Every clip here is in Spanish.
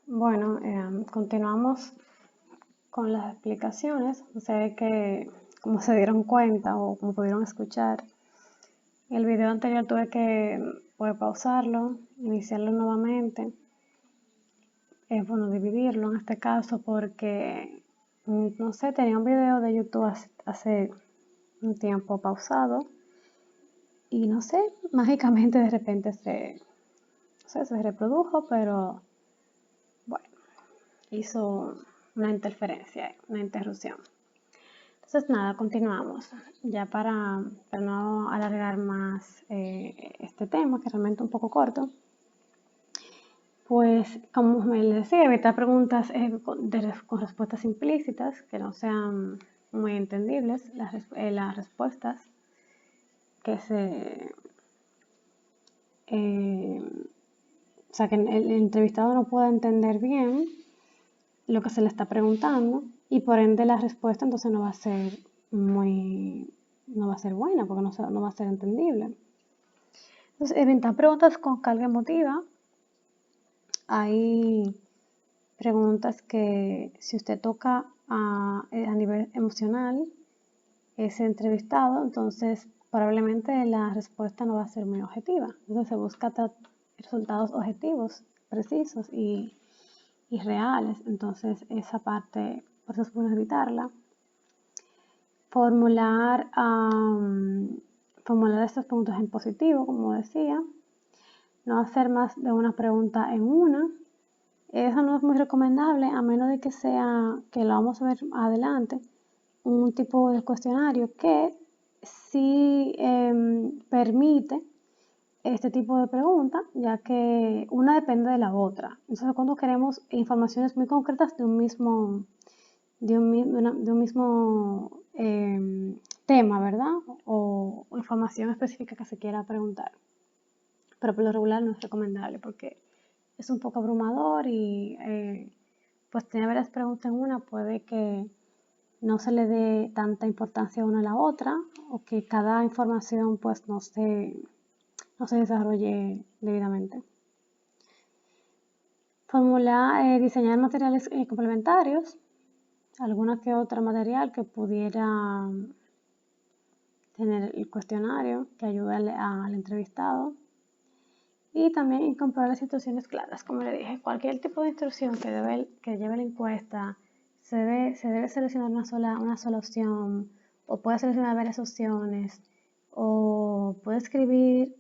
Bueno, continuamos con las explicaciones. Sé que, como se dieron cuenta o como pudieron escuchar, el video anterior tuve que pausarlo, iniciarlo nuevamente. Es bueno dividirlo en este caso porque, no sé, tenía un video de YouTube hace un tiempo pausado y no sé, mágicamente de repente se reprodujo, pero bueno, hizo una interferencia, una interrupción. Entonces nada, continuamos. Ya para no alargar más este tema, que realmente es un poco corto, pues como me decía, evitar preguntas con respuestas implícitas, que no sean muy entendibles, las respuestas que o sea, que el entrevistado no pueda entender bien lo que se le está preguntando y por ende la respuesta entonces no va a ser buena porque no va a ser entendible. Entonces, evitar preguntas con carga emotiva. Hay preguntas que si usted toca a nivel emocional ese entrevistado, entonces probablemente la respuesta no va a ser muy objetiva. Entonces se busca resultados objetivos, precisos y reales. Entonces esa parte, por eso es bueno evitarla. Formular estos puntos en positivo, como decía. No hacer más de una pregunta en una. Eso no es muy recomendable a menos de que sea, que lo vamos a ver adelante, un tipo de cuestionario que sí permite este tipo de preguntas, ya que una depende de la otra. Entonces, cuando queremos informaciones muy concretas de un mismo tema, ¿verdad? O información específica que se quiera preguntar. Pero por lo regular no es recomendable porque es un poco abrumador y pues tener varias preguntas en una puede que no se le dé tanta importancia una a la otra o que cada información pues no se desarrolle debidamente. Diseñar materiales complementarios, alguna que otra material que pudiera tener el cuestionario que ayude al entrevistado. Y también comprobar las instrucciones claras. Como le dije, cualquier tipo de instrucción que lleve la encuesta se debe seleccionar una sola opción, o puede seleccionar varias opciones, o puede escribir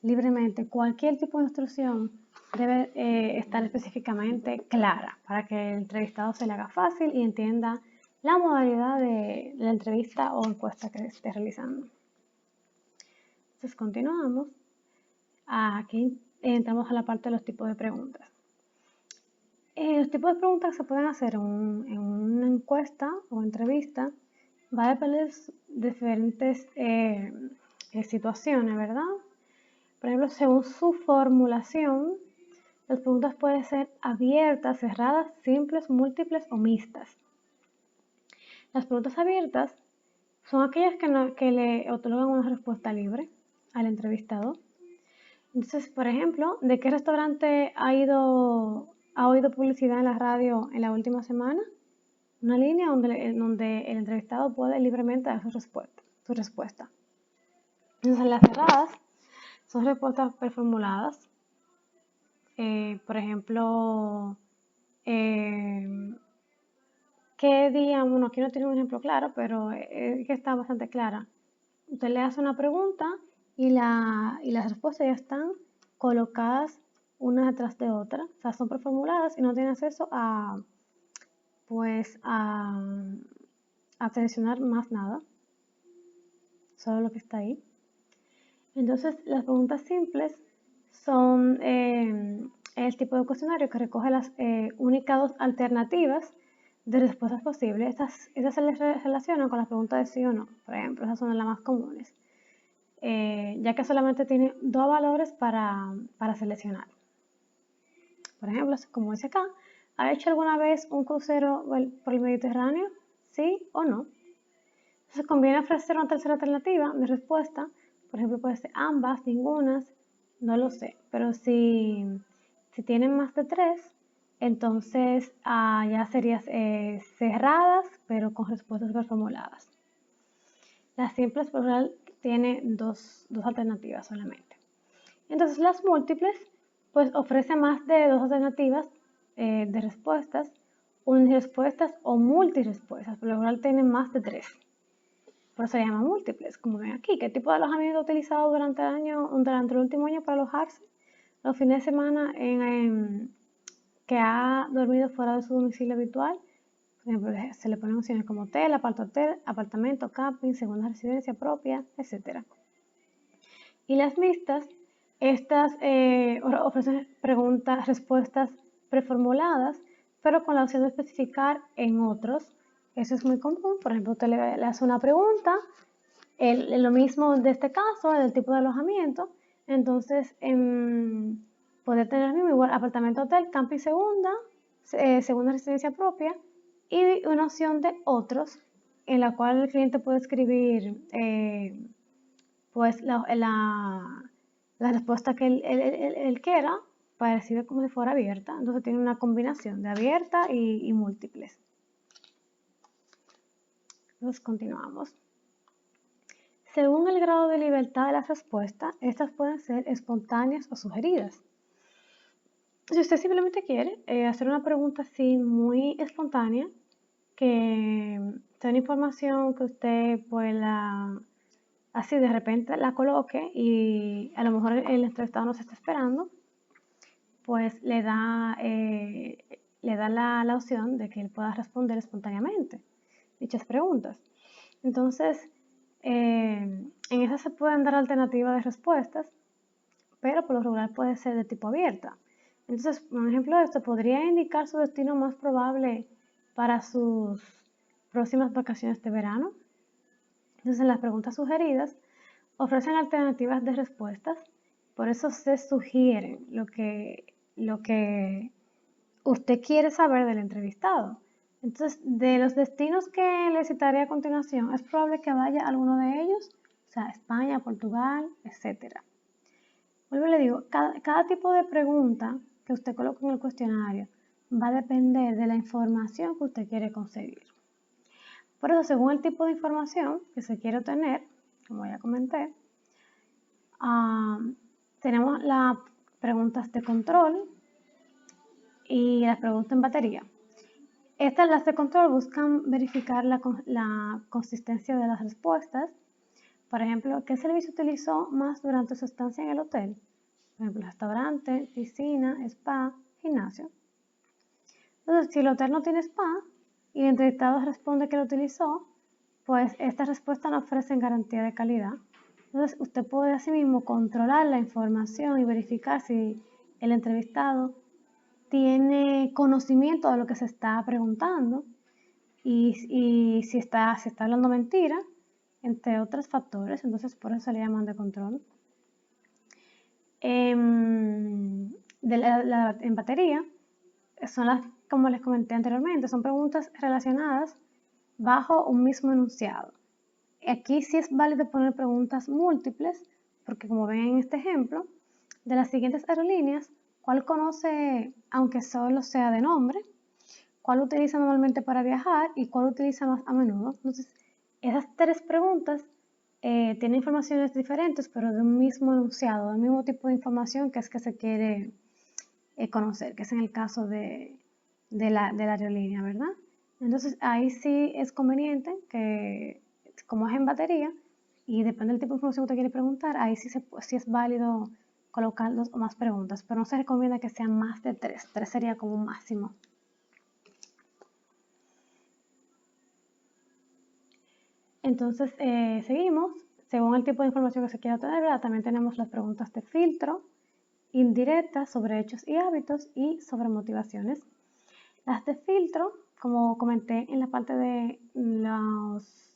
libremente. Cualquier tipo de instrucción debe estar específicamente clara para que el entrevistado se le haga fácil y entienda la modalidad de la entrevista o encuesta que esté realizando. Entonces continuamos. Aquí entramos a la parte de los tipos de preguntas. Los tipos de preguntas que se pueden hacer en una encuesta o entrevista va a depender de diferentes situaciones, ¿verdad? Por ejemplo, según su formulación, las preguntas pueden ser abiertas, cerradas, simples, múltiples o mixtas. Las preguntas abiertas son aquellas que le otorgan una respuesta libre al entrevistado. Entonces, por ejemplo, ¿de qué restaurante ha oído publicidad en la radio en la última semana? Una línea donde el entrevistado puede libremente dar su respuesta. Entonces, las cerradas son respuestas preformuladas. Por ejemplo, ¿qué día? Bueno, aquí no tiene un ejemplo claro, pero es que está bastante clara. Usted le hace una pregunta y las respuestas ya están colocadas una detrás de otra, o sea, son preformuladas y no tiene acceso a seleccionar más nada, solo lo que está ahí. Entonces, las preguntas simples son el tipo de cuestionario que recoge las únicas dos alternativas de respuestas posibles. Estas se les relacionan con las preguntas de sí o no, por ejemplo, esas son las más comunes. Ya que solamente tiene dos valores para seleccionar. Por ejemplo, como dice acá, ¿ha hecho alguna vez un crucero por el Mediterráneo? ¿Sí o no? Entonces conviene ofrecer una tercera alternativa de respuesta. Por ejemplo, puede ser ambas, ningunas, no lo sé. Pero si tienen más de tres, Entonces, ya serían cerradas, pero con respuestas preformuladas. Las simples por lo general tienen dos alternativas solamente. Entonces, las múltiples, pues ofrecen más de 2 alternativas de respuestas, unirespuestas o multirespuestas. Por lo general tienen más de 3. Por eso se llaman múltiples, como ven aquí. ¿Qué tipo de alojamiento ha utilizado durante el último año para alojarse? Los fines de semana que ha dormido fuera de su domicilio habitual. Por ejemplo, se le ponen opciones como hotel, apartamento, camping, segunda residencia propia, etc. Y las mixtas, estas ofrecen respuestas preformuladas, pero con la opción de especificar en otros. Eso es muy común. Por ejemplo, usted le hace una pregunta, lo mismo de este caso, del tipo de alojamiento. Entonces, puede tener el mismo, igual apartamento, hotel, camping, segunda residencia propia, y una opción de otros, en la cual el cliente puede escribir pues la respuesta que él quiera, parecida como si fuera abierta. Entonces tiene una combinación de abierta y múltiples. Entonces continuamos. Según el grado de libertad de la respuesta, estas pueden ser espontáneas o sugeridas. Si usted simplemente quiere hacer una pregunta así muy espontánea, que sea una información que usted pueda así de repente la coloque y a lo mejor el entrevistado no se está esperando, pues le da la opción de que él pueda responder espontáneamente dichas preguntas. Entonces, en esas se pueden dar alternativas de respuestas, pero por lo regular puede ser de tipo abierta. Entonces, un ejemplo de esto podría indicar su destino más probable para sus próximas vacaciones de verano. Entonces, las preguntas sugeridas ofrecen alternativas de respuestas, por eso se sugieren lo que usted quiere saber del entrevistado. Entonces, de los destinos que le citaré a continuación, es probable que vaya a alguno de ellos, o sea, España, Portugal, etc. Vuelvo y le digo, cada tipo de pregunta que usted coloque en el cuestionario va a depender de la información que usted quiere conseguir. Por eso, según el tipo de información que se quiere obtener, como ya comenté, tenemos las preguntas de control y las preguntas en batería. Las de control buscan verificar la consistencia de las respuestas. Por ejemplo, ¿qué servicio utilizó más durante su estancia en el hotel? Por ejemplo, restaurante, piscina, spa, gimnasio. Entonces, si el hotel no tiene spa y el entrevistado responde que lo utilizó, pues estas respuestas no ofrecen garantía de calidad. Entonces, usted puede asimismo controlar la información y verificar si el entrevistado tiene conocimiento de lo que se está preguntando y si está hablando mentira, entre otros factores. Entonces, por eso se le llaman de control. En batería, son las, como les comenté anteriormente, son preguntas relacionadas bajo un mismo enunciado. Aquí sí es válido poner preguntas múltiples, porque como ven en este ejemplo, de las siguientes aerolíneas, ¿cuál conoce, aunque solo sea de nombre? ¿Cuál utiliza normalmente para viajar y cuál utiliza más a menudo? Entonces, esas 3 preguntas tienen informaciones diferentes, pero de un mismo enunciado, del mismo tipo de información que es que se quiere conocer, que es en el caso de la aerolínea, ¿verdad? Entonces, ahí sí es conveniente que, como es en batería, y depende del tipo de información que usted quiere preguntar, ahí sí es válido colocar 2 o más preguntas, pero no se recomienda que sean más de 3. 3 sería como un máximo. Entonces, seguimos. Según el tipo de información que se quiera obtener, ¿verdad? También tenemos las preguntas de filtro, indirectas sobre hechos y hábitos y sobre motivaciones. Las de filtro, como comenté en la parte de las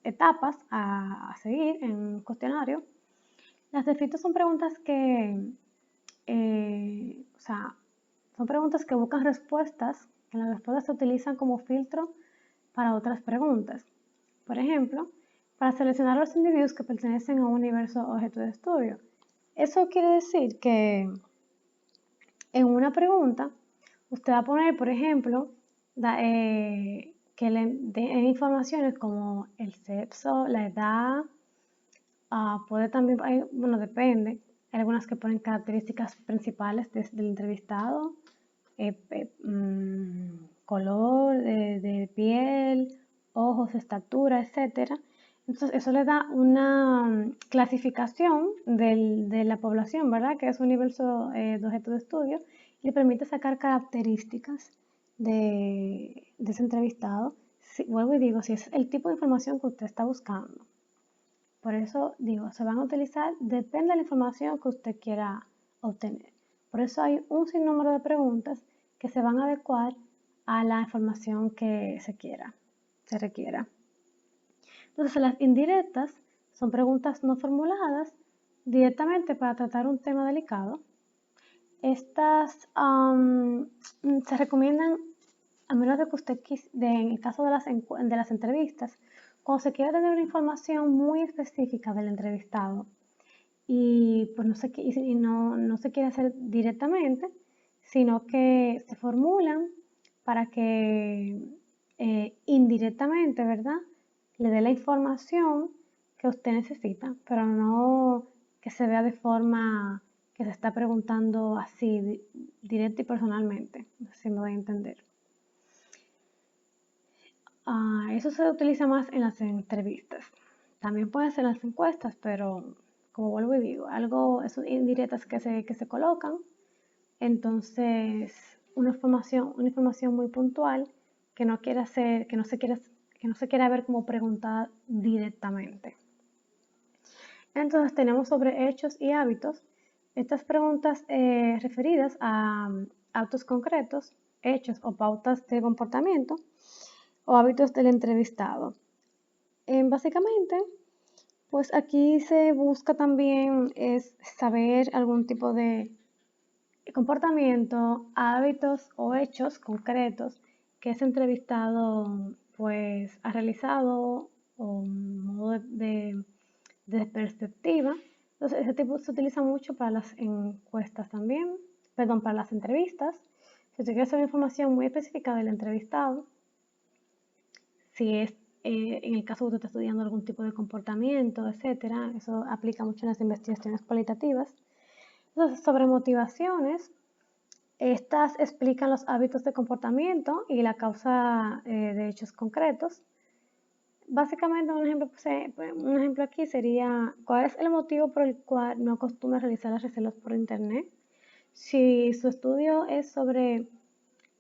etapas a seguir en un cuestionario, las de filtro son preguntas que, son preguntas que buscan respuestas, que las respuestas se utilizan como filtro para otras preguntas. Por ejemplo, para seleccionar los individuos que pertenecen a un universo objeto de estudio. Eso quiere decir que en una pregunta, usted va a poner, por ejemplo, que le den informaciones como el sexo, la edad, puede también, bueno, depende. Hay algunas que ponen características principales del entrevistado, color de piel, ojos, estatura, etcétera. Entonces, eso le da una clasificación de la población, ¿verdad? Que es un universo de objeto de estudio y le permite sacar características de ese entrevistado. Vuelvo y digo, si es el tipo de información que usted está buscando. Por eso digo, se van a utilizar, depende de la información que usted quiera obtener. Por eso hay un sinnúmero de preguntas que se van a adecuar a la información que se requiera. Entonces, las indirectas son preguntas no formuladas directamente para tratar un tema delicado. Estas se recomiendan, a menos de que usted en el caso de las entrevistas, cuando se quiere tener una información muy específica del entrevistado y pues no se quiere hacer directamente, sino que se formulan para que indirectamente, ¿verdad?, le dé la información que usted necesita, pero no que se vea de forma que se está preguntando así, directo y personalmente, si me voy a entender. Eso se utiliza más en las entrevistas. También puede ser en las encuestas, pero como vuelvo y digo, esas indirectas que se colocan, entonces una información muy puntual que no se quiera ver como preguntada directamente. Entonces tenemos sobre hechos y hábitos. Estas preguntas referidas a actos concretos, hechos o pautas de comportamiento o hábitos del entrevistado. Básicamente, pues aquí se busca también es saber algún tipo de comportamiento, hábitos o hechos concretos que ese entrevistado pues ha realizado o modo de perspectiva. Entonces, ese tipo se utiliza mucho para las encuestas también, perdón, para las entrevistas. Si usted quiere saber información muy específica del entrevistado, si es en el caso de que usted está estudiando algún tipo de comportamiento, etcétera, eso aplica mucho en las investigaciones cualitativas. Entonces, sobre motivaciones, estas explican los hábitos de comportamiento y la causa de hechos concretos. Básicamente, un ejemplo aquí sería, ¿cuál es el motivo por el cual no acostumbra realizar las reservas por internet? Si su estudio es sobre,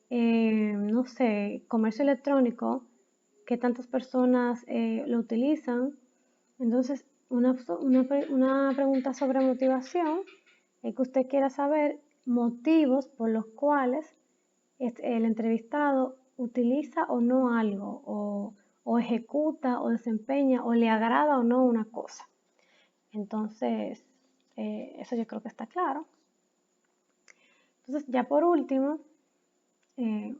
no sé, comercio electrónico, que tantas personas lo utilizan, entonces una pregunta sobre motivación es que usted quiera saber motivos por los cuales el entrevistado utiliza o no algo, o ejecuta o desempeña o le agrada o no una cosa. Entonces, eso yo creo que está claro. Entonces, ya por último, me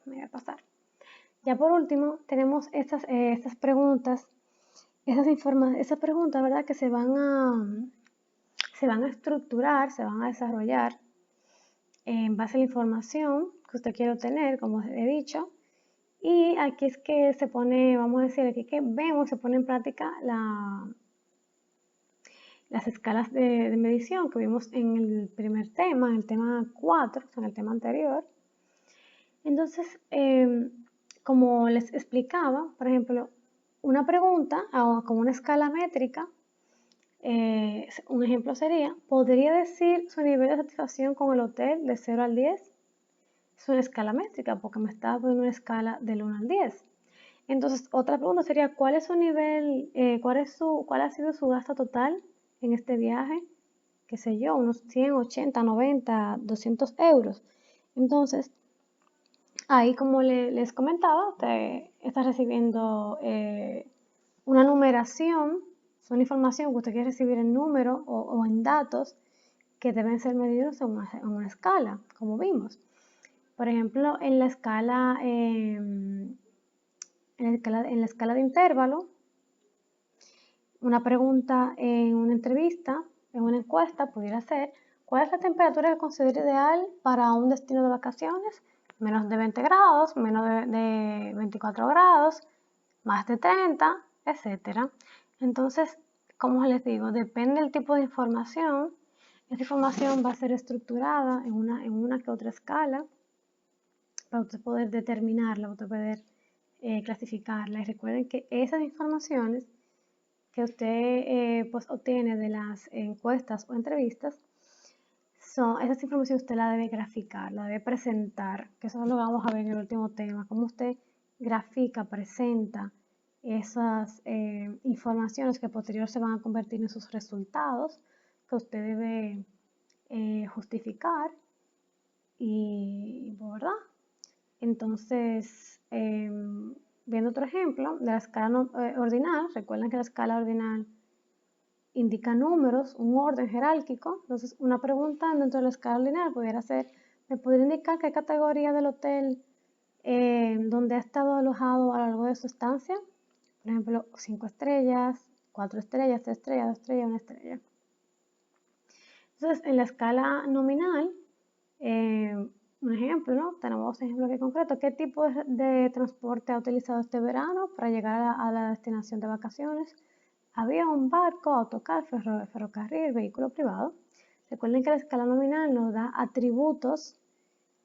voy a pasar. Ya por último, tenemos estas preguntas, esas preguntas, ¿verdad?, que se van a estructurar, se van a desarrollar en base a la información que usted quiere obtener, como he dicho. Y aquí es que se pone, vamos a decir, aquí que vemos, se pone en práctica las escalas de medición que vimos en el primer tema, en el tema 4, en el tema anterior. Entonces, como les explicaba, por ejemplo, una pregunta con una escala métrica, un ejemplo sería, ¿podría decir su nivel de satisfacción con el hotel de 0 al 10? Es una escala métrica porque me está poniendo una escala del 1 al 10. Entonces, otra pregunta sería, ¿cuál es su nivel, cuál ha sido su gasto total en este viaje? Qué sé yo, unos 100, 80, 90, 200 euros. Entonces, ahí como les comentaba, usted está recibiendo una numeración, es una información que usted quiere recibir en número o en datos que deben ser medidos en una escala, como vimos. Por ejemplo, en la escala de intervalo, una pregunta en una entrevista, en una encuesta, pudiera ser, ¿Cuál es la temperatura que considera ideal para un destino de vacaciones? Menos de 20 grados, menos de 24 grados, más de 30, etc. Entonces, como les digo, depende del tipo de información. Esta información va a ser estructurada en una que otra escala para usted poder determinarla, para usted poder clasificarla. Y recuerden que esas informaciones que usted pues obtiene de las encuestas o entrevistas, esa información usted la debe graficar, la debe presentar, que eso es lo que vamos a ver en el último tema, cómo usted grafica, presenta esas informaciones que posterior se van a convertir en sus resultados, que usted debe justificar y, ¿verdad? Entonces, viendo otro ejemplo de la escala ordinal, recuerden que la escala ordinal indica números, un orden jerárquico. Entonces, una pregunta dentro de la escala ordinal pudiera ser, ¿me podría indicar qué categoría del hotel donde ha estado alojado a lo largo de su estancia? Por ejemplo, 5 estrellas, 4 estrellas, 3 estrellas, 2 estrellas, 1 estrella. Entonces, en la escala nominal, un ejemplo, ¿no? Tenemos un ejemplo aquí concreto. ¿Qué tipo de transporte ha utilizado este verano para llegar a la destinación de vacaciones? Avión, barco, autocar, ferrocarril, vehículo privado. Recuerden que la escala nominal nos da atributos,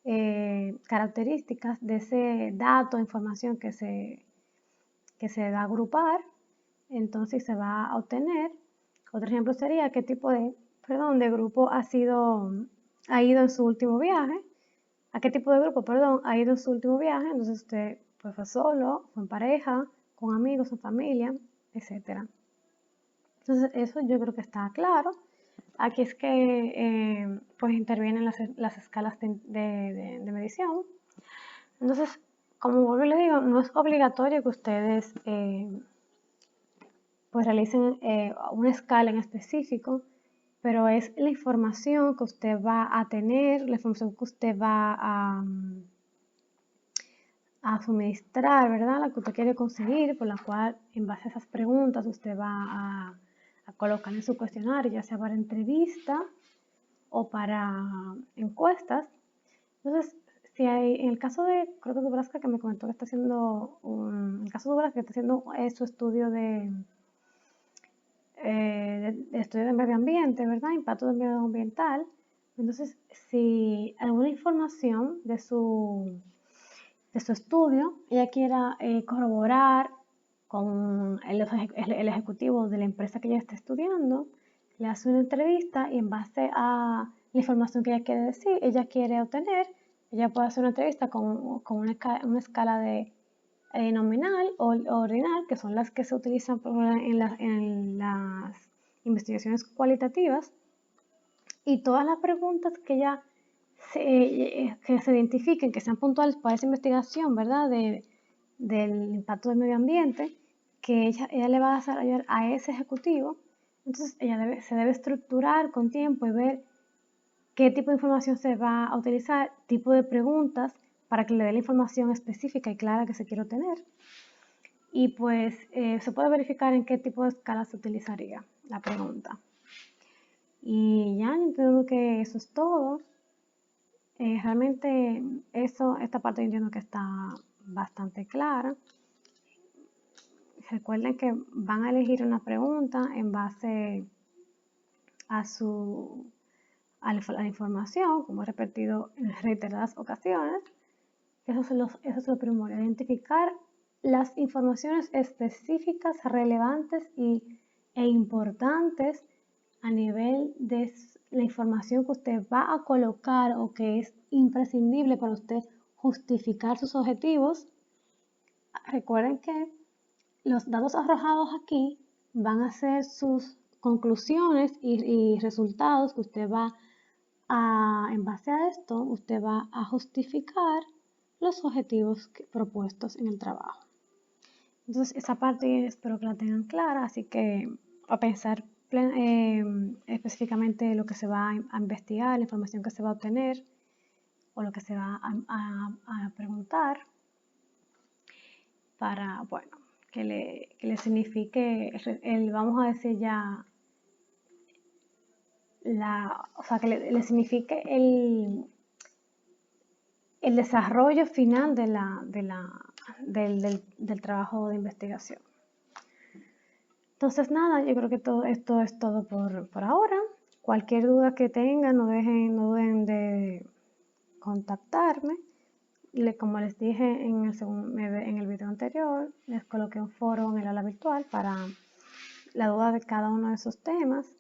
características de ese dato, información que se va a agrupar, entonces se va a obtener. Otro ejemplo sería qué tipo de grupo ha ido en su último viaje. ¿A qué tipo de grupo, ha ido en su último viaje? Entonces usted pues, fue solo, fue en pareja, con amigos, en familia, etc. Entonces eso yo creo que está claro. Aquí es que pues intervienen las escalas de medición. Entonces, como vuelvo y les digo, no es obligatorio que ustedes pues realicen una escala en específico, pero es la información que usted va a tener, la información que usted va a suministrar, ¿verdad? La que usted quiere conseguir, por la cual en base a esas preguntas usted va a colocar en su cuestionario, ya sea para entrevista o para encuestas. Entonces, si hay, en el caso de, creo que Dubraska que me comentó que está haciendo, en el caso de Dubraska que está haciendo su estudio de estudio de medio ambiente, ¿verdad? Impacto del medio ambiental. Entonces, si alguna información de su estudio ella quiera corroborar con el ejecutivo de la empresa que ella está estudiando, le hace una entrevista y en base a la información que ella quiere decir, ella quiere obtener, ella puede hacer una entrevista con una escala de nominal o ordinal, que son las que se utilizan en las investigaciones cualitativas, y todas las preguntas que ella que se identifiquen, que sean puntuales para esa investigación, ¿verdad? Del impacto del medio ambiente, que ella le va a desarrollar a ese ejecutivo. Entonces, ella se debe estructurar con tiempo y ver qué tipo de información se va a utilizar, tipo de preguntas, para que le dé la información específica y clara que se quiere obtener. Y pues se puede verificar en qué tipo de escala se utilizaría la pregunta. Y ya entiendo que eso es todo. Realmente esta parte entiendo que está bastante clara. Recuerden que van a elegir una pregunta en base a la información, como he repetido en reiteradas ocasiones. Eso es lo primero, identificar las informaciones específicas, relevantes e importantes a nivel de la información que usted va a colocar o que es imprescindible para usted justificar sus objetivos. Recuerden que los datos arrojados aquí van a ser sus conclusiones y resultados que usted va en base a esto, usted va a justificar los objetivos propuestos en el trabajo. Entonces, esa parte espero que la tengan clara, así que a pensar específicamente lo que se va a investigar, la información que se va a obtener o lo que se va a preguntar para, bueno, que le signifique, vamos a decir ya, o sea, que le signifique el desarrollo final del trabajo de investigación. Entonces, nada, yo creo que todo esto es todo por ahora. Cualquier duda que tengan, no duden de contactarme. Como les dije en el video anterior, les coloqué un foro en el aula virtual para la duda de cada uno de esos temas.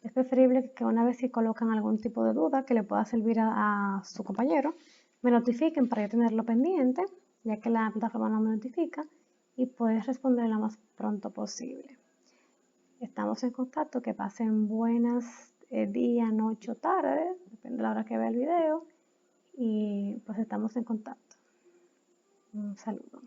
Es preferible que una vez si colocan algún tipo de duda que le pueda servir a su compañero, me notifiquen para yo tenerlo pendiente, ya que la plataforma no me notifica, y poder responder lo más pronto posible. Estamos en contacto, que pasen buenas día, noche o tarde, depende de la hora que vea el video, y pues estamos en contacto. Un saludo.